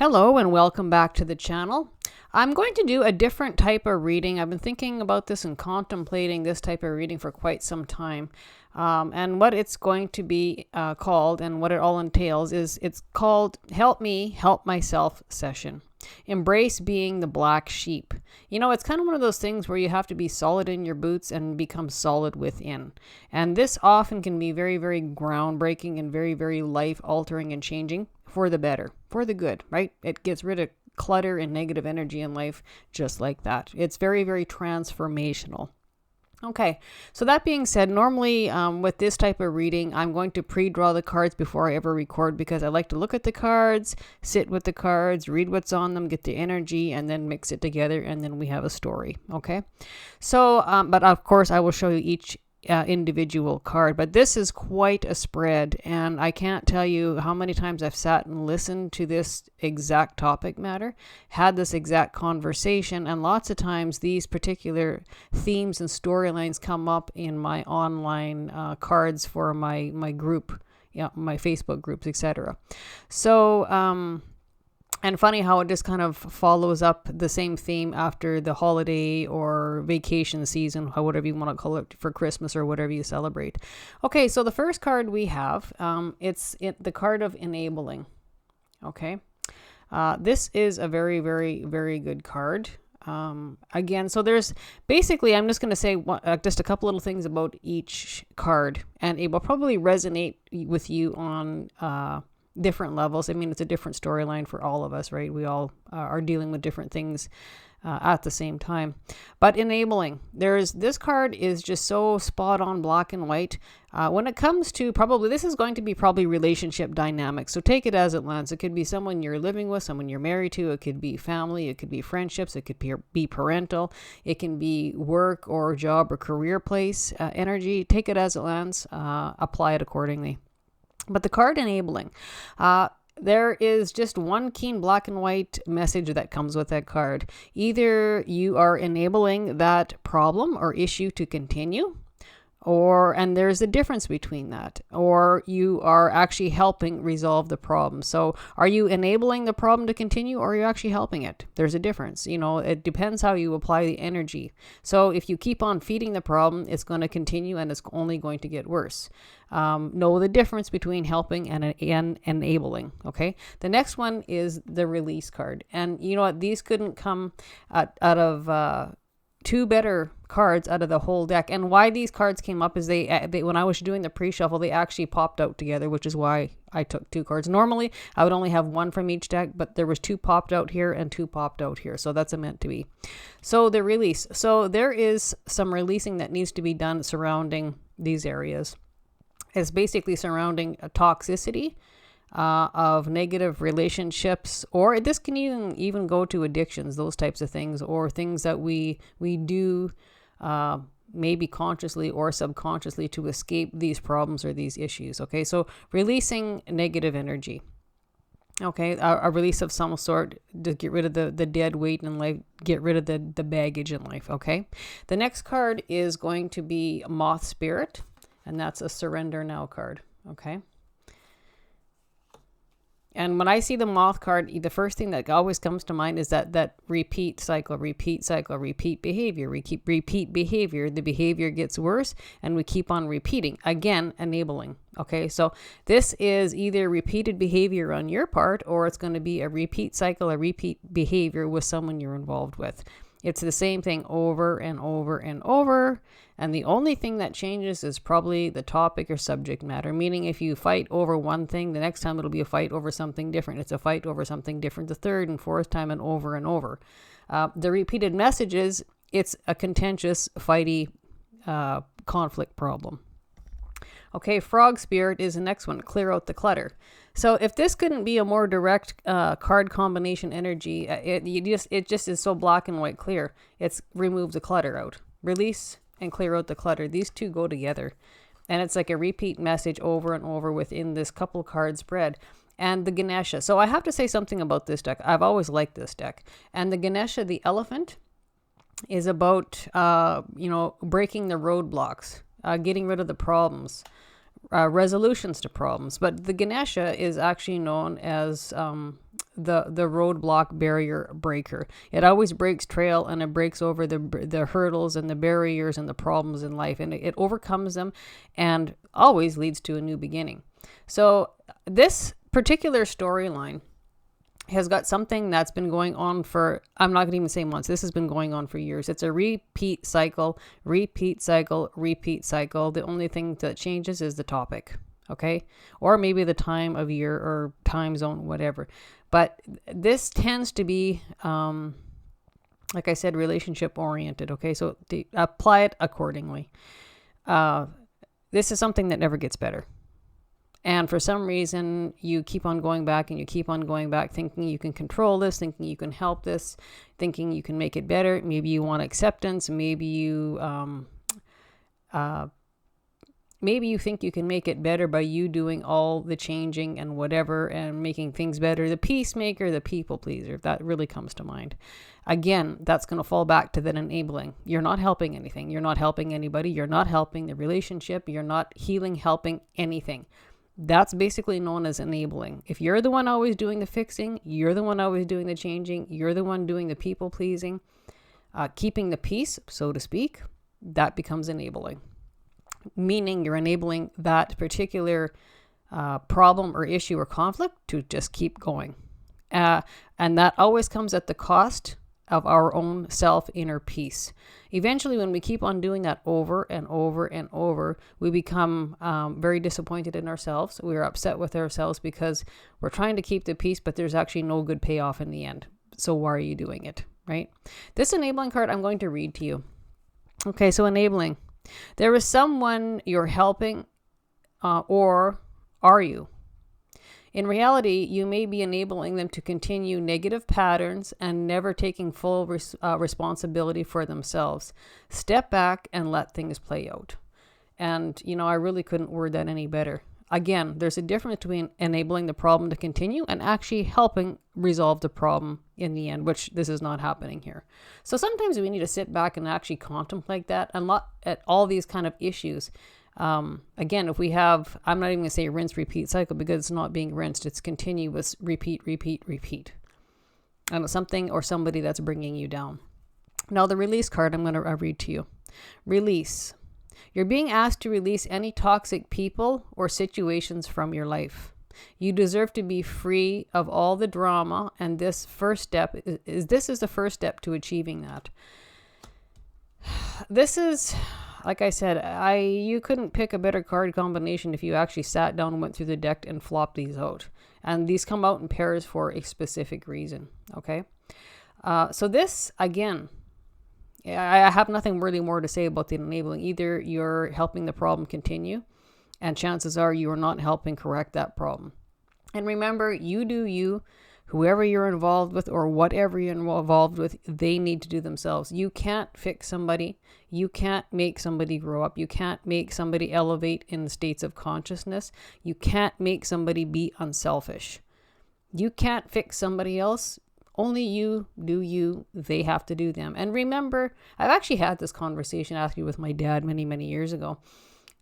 Hello and welcome back to the channel. I'm going to do a different type of reading. I've been thinking about this and contemplating this type of reading for quite some time. And what it's going to be called and what it all entails is it's called Help Me, Help Myself Session. Embrace being the black sheep. You know, it's kind of one of those things where you have to be solid in your boots and become solid within. And this often can be very, very groundbreaking and very, very life altering and changing for the better, for the good, right? It gets rid of clutter and negative energy in life just like that. It's very, very transformational. Okay, so that being said, normally with this type of reading, I'm going to pre-draw the cards before I ever record because I like to look at the cards, sit with the cards, read what's on them, get the energy, and then mix it together, and then we have a story, okay? So, but of course, I will show you each individual card, but this is quite a spread, and I can't tell you how many times I've sat and listened to this exact topic matter, had this exact conversation, and lots of times these particular themes and storylines come up in my online cards for my group, my Facebook groups, etc. So and funny how it just kind of follows up the same theme after the holiday or vacation season, whatever you want to call it, for Christmas or whatever you celebrate. Okay, so the first card we have, it's the card of enabling. Okay, this is a very, very, very good card. Again, so there's basically, I'm just going to say just a couple little things about each card, and it will probably resonate with you on different levels. I mean, it's a different storyline for all of us, right? We all are dealing with different things at the same time. But enabling, this card is just so spot on, black and white. When it comes to this is going to be probably relationship dynamics. So take it as it lands. It could be someone you're living with, someone you're married to. It could be family. It could be friendships. It could be parental. It can be work or job or career place energy. Take it as it lands. Apply it accordingly. But the card enabling, there is just one keen black and white message that comes with that card. Either you are enabling that problem or issue to continue, and there's a difference between that, or you are actually helping resolve the problem. So are you enabling the problem to continue, or are you actually helping it? There's a difference. You know, it depends how you apply the energy. So if you keep on feeding the problem, it's going to continue and it's only going to get worse. Know the difference between helping and enabling. Okay. The next one is the release card. And you know what? These couldn't come out of two better cards out of the whole deck. And why these cards came up is they when I was doing the pre-shuffle, they actually popped out together, which is why I took two cards. Normally I would only have one from each deck, but there was two popped out here and two popped out here, so that's a meant to be. So the release, so there is some releasing that needs to be done surrounding these areas. It's basically surrounding a toxicity of negative relationships, or this can even go to addictions, those types of things, or things that we do maybe consciously or subconsciously to escape these problems or these issues. Okay, so releasing negative energy. Okay, a release of some sort to get rid of the dead weight in life, get rid of the baggage in life. Okay, the next card is going to be Moth Spirit, and that's a Surrender Now card. Okay. And when I see the moth card, the first thing that always comes to mind is that repeat cycle, repeat behavior. We keep repeat behavior. The behavior gets worse and we keep on repeating. Again, enabling. Okay, so this is either repeated behavior on your part, or it's going to be a repeat cycle, a repeat behavior with someone you're involved with. It's the same thing over and over and over. And the only thing that changes is probably the topic or subject matter. Meaning if you fight over one thing, the next time it'll be a fight over something different. It's a fight over something different the third and fourth time and over and over. The repeated messages, it's a contentious, fighty conflict problem. Okay, Frog Spirit is the next one. Clear out the clutter. So if this couldn't be a more direct card combination energy, it just is so black and white clear. It's remove the clutter out. Release and clear out the clutter. These two go together. And it's like a repeat message over and over within this couple card spread. And the Ganesha. So I have to say something about this deck. I've always liked this deck. And the Ganesha, the elephant, is about, breaking the roadblocks, getting rid of the problems, resolutions to problems. But the Ganesha is actually known as the roadblock barrier breaker. It always breaks trail, and it breaks over the hurdles and the barriers and the problems in life, and it overcomes them and always leads to a new beginning. So this particular storyline has got something that's been going on for, I'm not going to even say months. This has been going on for years. It's a repeat cycle, repeat cycle, repeat cycle. The only thing that changes is the topic, okay? Or maybe the time of year or time zone, whatever. But this tends to be, like I said, relationship oriented, okay? So apply it accordingly. This is something that never gets better. And for some reason, you keep on going back and you keep on going back, thinking you can control this, thinking you can help this, thinking you can make it better. Maybe you want acceptance. Maybe you think you can make it better by you doing all the changing and whatever and making things better. The peacemaker, the people pleaser, that really comes to mind. Again, that's going to fall back to that enabling. You're not helping anything. You're not helping anybody. You're not helping the relationship. You're not healing, helping anything. That's basically known as enabling. If you're the one always doing the fixing, you're the one always doing the changing, you're the one doing the people pleasing, keeping the peace, so to speak, that becomes enabling. Meaning you're enabling that particular problem or issue or conflict to just keep going. And that always comes at the cost of our own self-inner peace. Eventually, when we keep on doing that over and over and over, we become very disappointed in ourselves. We're upset with ourselves because we're trying to keep the peace, but there's actually no good payoff in the end. So why are you doing it, right? This enabling card I'm going to read to you. Okay, so enabling. There is someone you're helping, or are you? In reality, you may be enabling them to continue negative patterns and never taking full responsibility for themselves. Step back and let things play out. And, I really couldn't word that any better. Again, there's a difference between enabling the problem to continue and actually helping resolve the problem in the end, which this is not happening here. So sometimes we need to sit back and actually contemplate that and look at all these kind of issues. Again, if we have, I'm not even going to say rinse, repeat cycle because it's not being rinsed. It's continuous repeat, repeat, repeat. And it's something or somebody that's bringing you down. Now the release card I'm going to read to you. Release. You're being asked to release any toxic people or situations from your life. You deserve to be free of all the drama, and this is the first step to achieving that. This is, like I said, you couldn't pick a better card combination if you actually sat down and went through the deck and flopped these out. And these come out in pairs for a specific reason, okay? So this, again, I have nothing really more to say about the enabling. Either you're helping the problem continue, and chances are you are not helping correct that problem. And remember, you do you. Whoever you're involved with or whatever you're involved with, they need to do themselves. You can't fix somebody. You can't make somebody grow up. You can't make somebody elevate in states of consciousness. You can't make somebody be unselfish. You can't fix somebody else. Only you do you. They have to do them. And remember, I've actually had this conversation actually with my dad many, many years ago.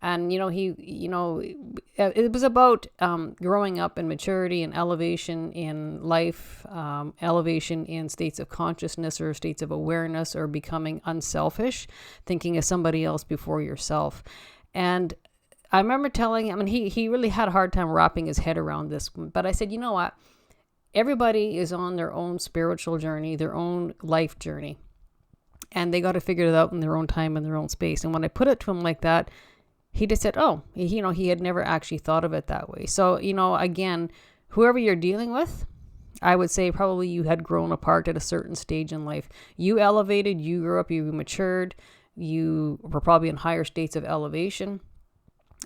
And, it was about growing up in maturity and elevation in life, elevation in states of consciousness or states of awareness, or becoming unselfish, thinking of somebody else before yourself. And I remember telling him, and he really had a hard time wrapping his head around this, but I said, you know what? Everybody is on their own spiritual journey, their own life journey, and they got to figure it out in their own time and their own space. And when I put it to him like that, he just said, he had never actually thought of it that way. So, again, whoever you're dealing with, I would say probably you had grown apart at a certain stage in life. You elevated, you grew up, you matured, you were probably in higher states of elevation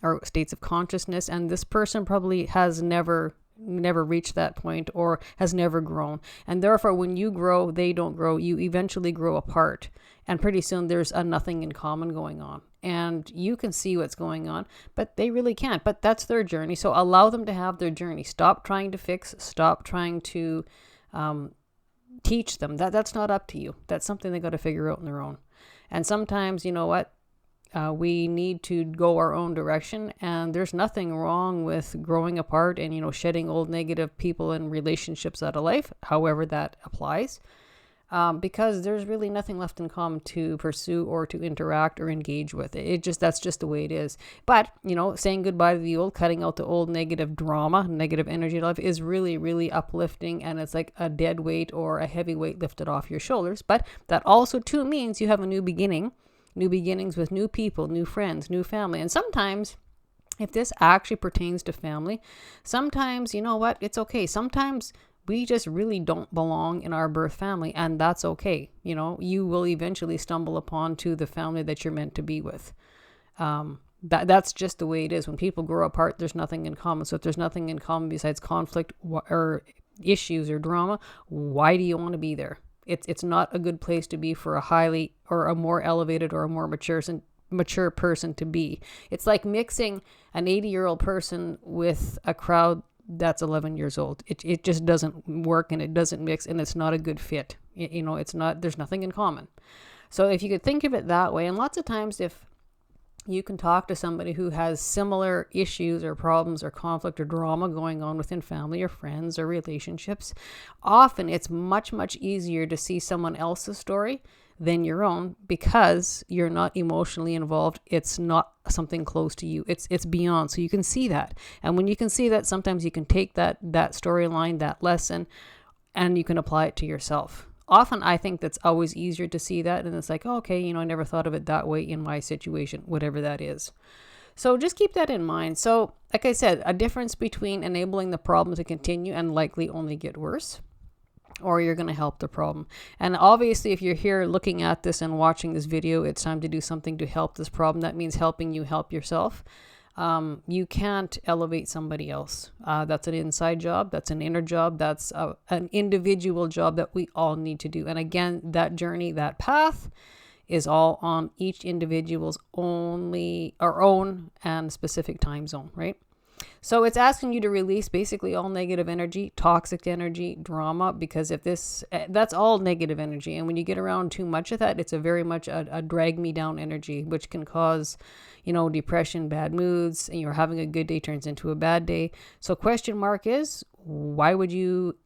or states of consciousness. And this person probably has never reached that point or has never grown. And therefore, when you grow, they don't grow. You eventually grow apart. And pretty soon there's a nothing in common going on. And you can see what's going on, but they really can't. But that's their journey. So allow them to have their journey. Stop trying to fix. Stop trying to teach them. That's not up to you. That's something they got to figure out on their own. And sometimes, you know what? We need to go our own direction, and there's nothing wrong with growing apart and, shedding old negative people and relationships out of life, however that applies. Because there's really nothing left in common to pursue or to interact or engage with. That's just the way it is. But, saying goodbye to the old, cutting out the old negative drama, negative energy life is really, really uplifting. And it's like a dead weight or a heavy weight lifted off your shoulders. But that also too means you have a new beginning, new beginnings with new people, new friends, new family. And sometimes, if this actually pertains to family, sometimes, it's okay. Sometimes we just really don't belong in our birth family, and that's okay. You will eventually stumble upon to the family that you're meant to be with. That's just the way it is. When people grow apart, there's nothing in common. So if there's nothing in common besides conflict or issues or drama, why do you want to be there? It's not a good place to be for a highly or a more elevated or a more mature person to be. It's like mixing an 80-year-old person with a crowd that's 11 years old. It just doesn't work, and it doesn't mix, and it's not a good fit. It's not, there's nothing in common. So if you could think of it that way, and lots of times if you can talk to somebody who has similar issues or problems or conflict or drama going on within family or friends or relationships, often it's much, much easier to see someone else's story than your own, because you're not emotionally involved. It's not something close to you. It's beyond. So you can see that. And when you can see that, sometimes you can take that storyline, that lesson, and you can apply it to yourself. Often I think that's always easier to see that. And it's like, oh, okay, I never thought of it that way in my situation, whatever that is. So just keep that in mind. So like I said, a difference between enabling the problem to continue and likely only get worse, or you're going to help the problem. And obviously, if you're here looking at this and watching this video, it's time to do something to help this problem. That means helping you help yourself. You can't elevate somebody else. That's an inside job. That's an inner job. That's an individual job that we all need to do. And again, that journey, that path is all on each individual's own and specific time zone, right? So it's asking you to release basically all negative energy, toxic energy, drama, because that's all negative energy. And when you get around too much of that, it's a very much a drag me down energy, which can cause, depression, bad moods, and you're having a good day turns into a bad day. So question mark is, why would you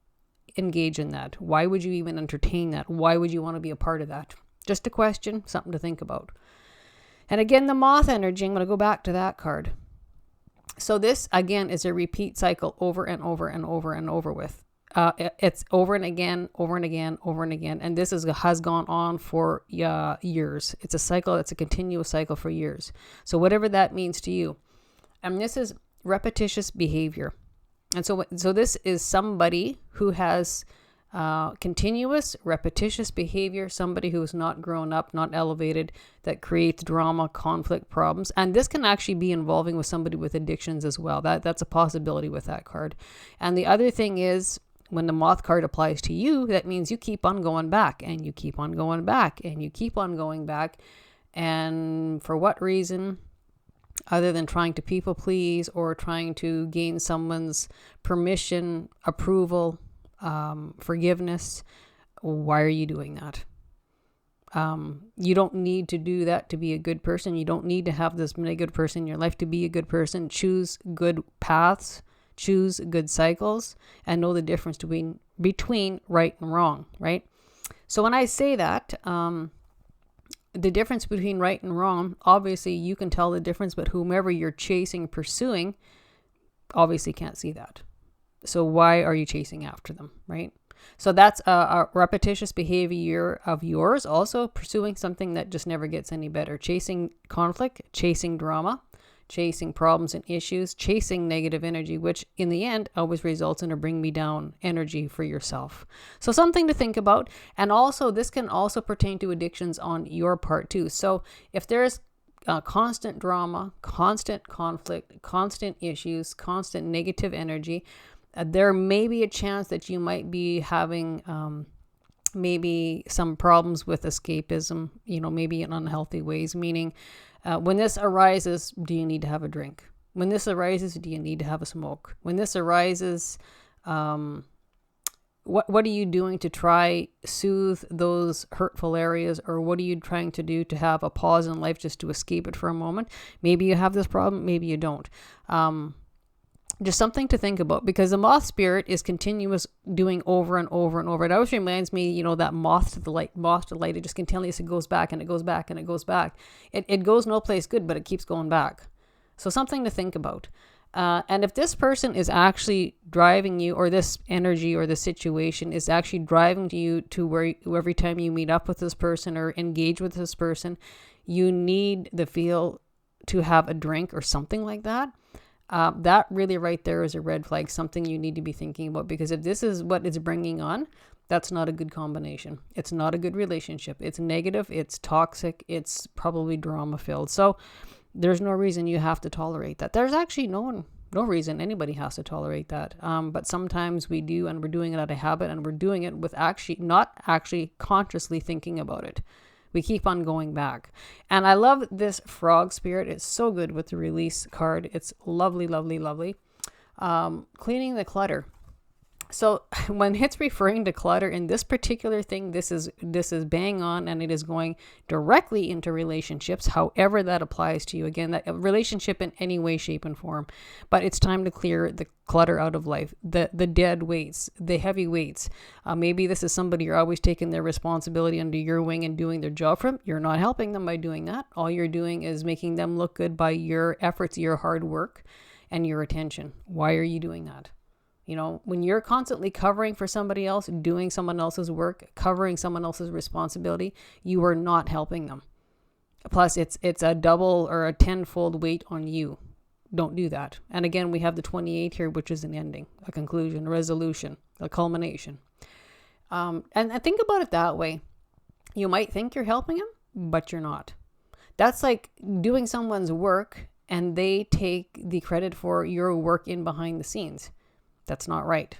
engage in that? Why would you even entertain that? Why would you want to be a part of that? Just a question, something to think about. And again, the moth energy, I'm going to go back to that card. So this, again, is a repeat cycle over and over and over and over with. It's over and again, over and again, over and again. And this has gone on for years. It's a cycle. It's a continuous cycle for years. So whatever that means to you. And this is repetitious behavior. And so this is somebody who has continuous, repetitious behavior, somebody who is not grown up, not elevated, that creates drama, conflict, problems. And this can actually be involving with somebody with addictions as well. That's a possibility with that card. And the other thing is, when the moth card applies to you, that means you keep on going back, and you keep on going back, and you keep on going back. And for what reason? Other than trying to people please or trying to gain someone's permission, approval, forgiveness. Why are you doing that? You don't need to do that to be a good person. You don't need to have this negative person in your life to be a good person. Choose good paths, choose good cycles, and know the difference between right and wrong, right? So when I say that, the difference between right and wrong, obviously you can tell the difference, but whomever you're chasing, pursuing, obviously can't see that. So why are you chasing after them, right? So that's a repetitious behavior of yours, also pursuing something that just never gets any better. Chasing conflict, chasing drama, chasing problems and issues, chasing negative energy, which in the end always results in a bring me down energy for yourself. So something to think about. And also this can also pertain to addictions on your part too. So if there's constant drama, constant conflict, constant issues, constant negative energy, there may be a chance that you might be having maybe some problems with escapism, maybe in unhealthy ways, meaning when this arises, do you need to have a drink? When this arises, do you need to have a smoke? When this arises, what are you doing to try soothe those hurtful areas, or what are you trying to do to have a pause in life just to escape it for a moment? Maybe you have this problem, maybe you don't. Just something to think about, because the moth spirit is continuous doing over and over and over. It always reminds me, that moth to the light, it just continuously goes back and it goes back and it goes back. It goes no place good, but it keeps going back. So something to think about. And if this person is actually driving you, or this energy or this situation is actually driving you to where every time you meet up with this person or engage with this person, you need the feel to have a drink or something like that. That really right there is a red flag, something you need to be thinking about, because if this is what it's bringing on, that's not a good combination. It's not a good relationship. It's negative. It's toxic. It's probably drama filled. So there's no reason you have to tolerate that. There's actually no reason anybody has to tolerate that. But sometimes we do, and we're doing it out of habit, and we're doing it with not actually consciously thinking about it. We keep on going back. And I love this frog spirit. It's so good with the release card. It's lovely, lovely, lovely. Cleaning the clutter. So when it's referring to clutter in this particular thing, this is bang on, and it is going directly into relationships, however that applies to you. Again, that relationship in any way, shape, and form. But it's time to clear the clutter out of life, the dead weights, the heavy weights. Maybe this is somebody you're always taking their responsibility under your wing and doing their job for them. You're not helping them by doing that. All you're doing is making them look good by your efforts, your hard work, and your attention. Why are you doing that? When you're constantly covering for somebody else, doing someone else's work, covering someone else's responsibility, you are not helping them. Plus, it's a double or a tenfold weight on you. Don't do that. And again, we have the 28 here, which is an ending, a conclusion, a resolution, a culmination. And think about it that way. You might think you're helping them, but you're not. That's like doing someone's work and they take the credit for your work in behind the scenes. That's not right,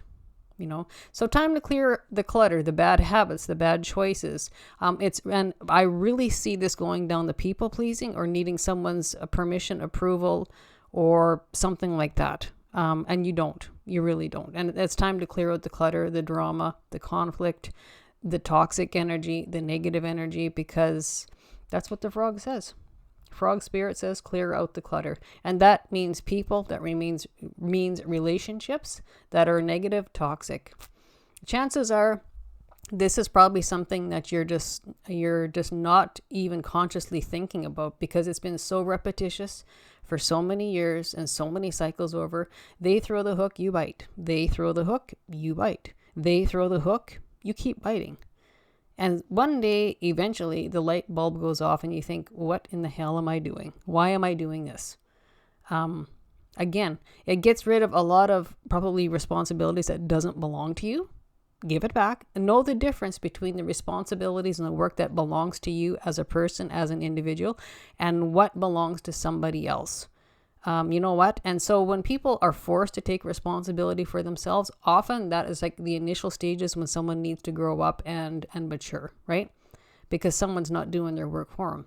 So time to clear the clutter, the bad habits, the bad choices. And I really see this going down the people pleasing or needing someone's permission, approval, or something like that. And you really don't. And it's time to clear out the clutter, the drama, the conflict, the toxic energy, the negative energy, because that's what the frog says. Frog spirit says clear out the clutter, and that means people, that means relationships that are negative, toxic. Chances are this is probably something that you're just not even consciously thinking about, because it's been so repetitious for so many years and so many cycles over. They throw the hook, you bite. They throw the hook, you bite. They throw the hook, you keep biting. And one day, eventually, the light bulb goes off and you think, what in the hell am I doing? Why am I doing this? Again, it gets rid of a lot of probably responsibilities that doesn't belong to you. Give it back and know the difference between the responsibilities and the work that belongs to you as a person, as an individual, and what belongs to somebody else. You know what? And so when people are forced to take responsibility for themselves, often that is like the initial stages when someone needs to grow up and mature, right? Because someone's not doing their work for them.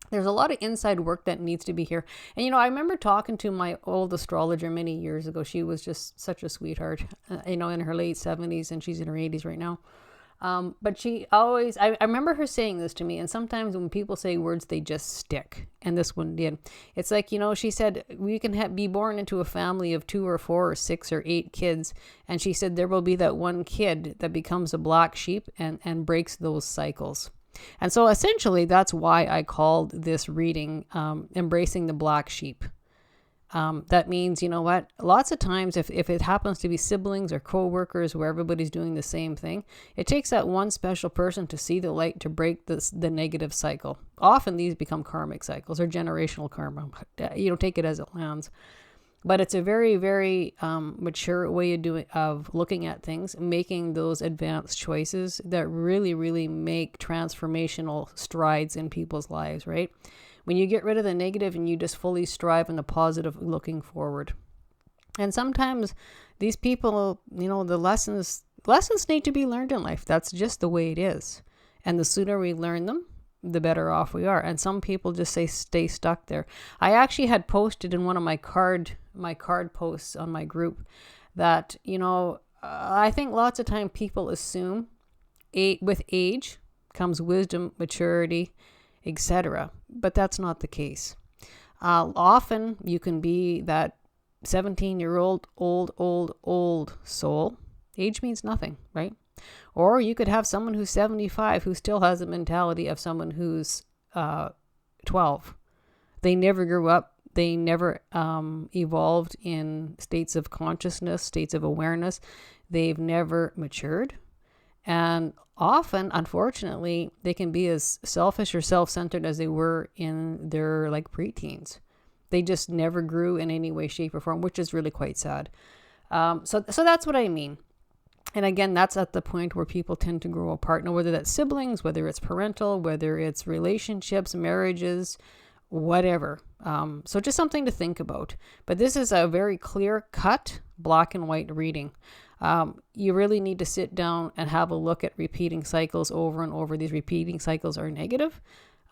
There's a lot of inside work that needs to be here. And, I remember talking to my old astrologer many years ago. She was just such a sweetheart, in her late 70s, and she's in her 80s right now. But she always, I remember her saying this to me, and sometimes when people say words, they just stick. And this one did. It's like, she said, we can be born into a family of 2 or 4 or 6 or 8 kids. And she said, there will be that one kid that becomes a black sheep and breaks those cycles. And so essentially, that's why I called this reading, Embracing the Black Sheep. That means, lots of times if it happens to be siblings or co-workers where everybody's doing the same thing, it takes that one special person to see the light to break the negative cycle. Often these become karmic cycles or generational karma. Take it as it lands. But it's a very, very mature way of looking at things, making those advanced choices that really, really make transformational strides in people's lives, right? When you get rid of the negative and you just fully strive in the positive, looking forward. And sometimes these people, the lessons need to be learned in life. That's just the way it is. And the sooner we learn them, the better off we are. And some people just stay stuck there. I actually had posted in one of my card posts on my group that, I think lots of time people assume with age comes wisdom, maturity, etc. But that's not the case. Often you can be that 17-year-old old soul. Age means nothing, right? Or you could have someone who's 75 who still has the mentality of someone who's 12. They never grew up. They never evolved in states of consciousness, states of awareness. They've never matured. And often, unfortunately, they can be as selfish or self-centered as they were in their like preteens. They just never grew in any way, shape, or form, which is really quite sad. So that's what I mean. And again, that's at the point where people tend to grow apart. Now, whether that's siblings, whether it's parental, whether it's relationships, marriages, whatever. So just something to think about. But this is a very clear-cut, black and white reading. You really need to sit down and have a look at repeating cycles over and over. These repeating cycles are negative.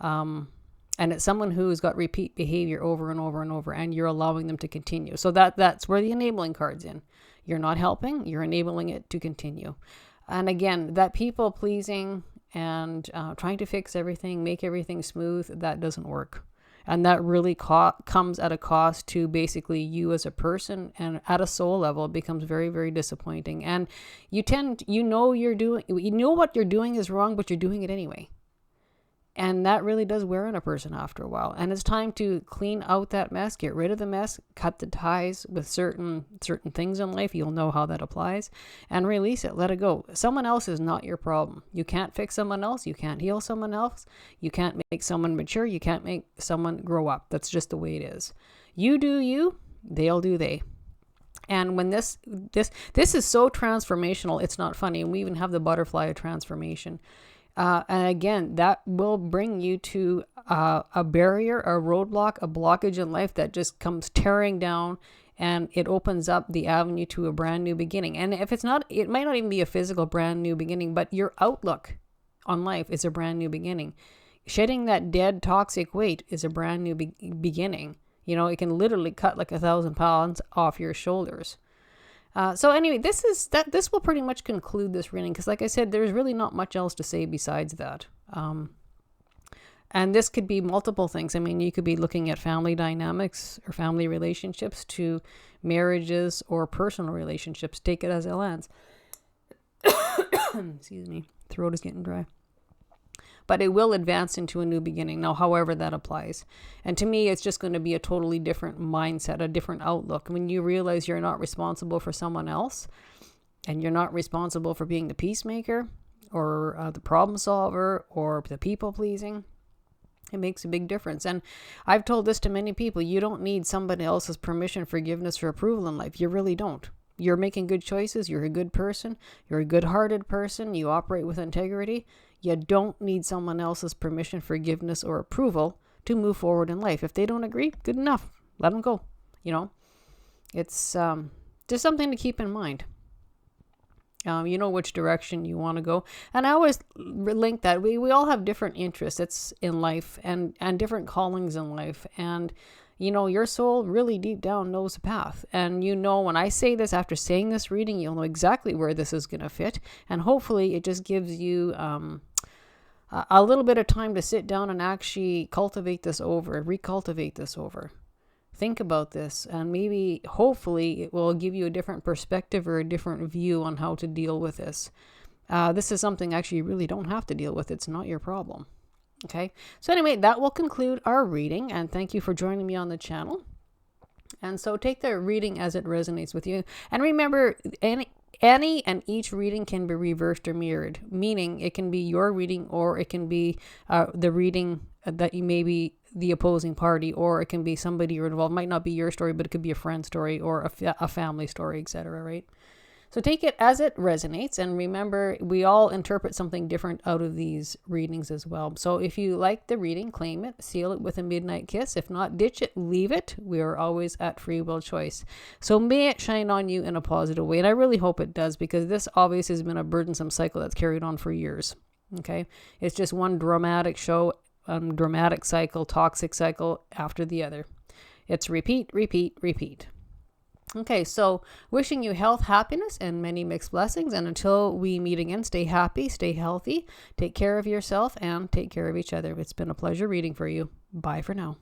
And it's someone who's got repeat behavior over and over and over, and you're allowing them to continue. So that's where the enabling card's in. You're not helping, you're enabling it to continue. And again, that people pleasing and trying to fix everything, make everything smooth, that doesn't work. And that really comes at a cost to basically you as a person, and at a soul level, it becomes very, very disappointing. And you know what you're doing is wrong, but you're doing it anyway. And that really does wear on a person after a while. And it's time to clean out that mess, get rid of the mess, cut the ties with certain things in life. You'll know how that applies, and release it, let it go. Someone else is not your problem. You can't fix someone else. You can't heal someone else. You can't make someone mature. You can't make someone grow up. That's just the way it is. You do you, they'll do they. And when this is so transformational, it's not funny. And we even have the butterfly of transformation. And again, that will bring you to a barrier, a roadblock, a blockage in life that just comes tearing down, and it opens up the avenue to a brand new beginning. And if it's not, it might not even be a physical brand new beginning, but your outlook on life is a brand new beginning. Shedding that dead toxic weight is a brand new beginning. You know, it can literally cut like 1,000 pounds off your shoulders. So anyway, this will pretty much conclude this reading, because like I said, there's really not much else to say besides that. And this could be multiple things. I mean, you could be looking at family dynamics or family relationships to marriages or personal relationships. Take it as it lands. Excuse me. Throat is getting dry. But it will advance into a new beginning. Now, however that applies. And to me, it's just going to be a totally different mindset, a different outlook. When you realize you're not responsible for someone else, and you're not responsible for being the peacemaker or the problem solver or the people pleasing, it makes a big difference. And I've told this to many people. You don't need somebody else's permission, forgiveness, or approval in life. You really don't. You're making good choices. You're a good person. You're a good-hearted person. You operate with integrity. You don't need someone else's permission, forgiveness, or approval to move forward in life. If they don't agree, good enough. Let them go. You know, it's just something to keep in mind. You know which direction you want to go. And I always link that. We all have different interests in life and different callings in life. And, you know, your soul really deep down knows the path. And you know, when I say this, after saying this reading, you'll know exactly where this is going to fit. And hopefully it just gives you a little bit of time to sit down and actually cultivate this over, recultivate this over. Think about this, and maybe, hopefully, it will give you a different perspective or a different view on how to deal with this. This is something actually you really don't have to deal with. It's not your problem. Okay, so anyway, that will conclude our reading, and thank you for joining me on the channel. And so take the reading as it resonates with you. And remember, any and each reading can be reversed or mirrored, meaning it can be your reading, or it can be the reading that you may be the opposing party, or it can be somebody you're involved. It might not be your story, but it could be a friend's story or a family story, etc. Right? So take it as it resonates, and remember, we all interpret something different out of these readings as well. So if you like the reading, claim it, seal it with a midnight kiss. If not, ditch it, leave it. We are always at free will choice. So may it shine on you in a positive way, and I really hope it does, because this obviously has been a burdensome cycle that's carried on for years. Okay, it's just one dramatic show, dramatic cycle, toxic cycle after the other. It's repeat, repeat, repeat. Okay, so wishing you health, happiness, and many mixed blessings. And until we meet again, stay happy, stay healthy, take care of yourself, and take care of each other. It's been a pleasure reading for you. Bye for now.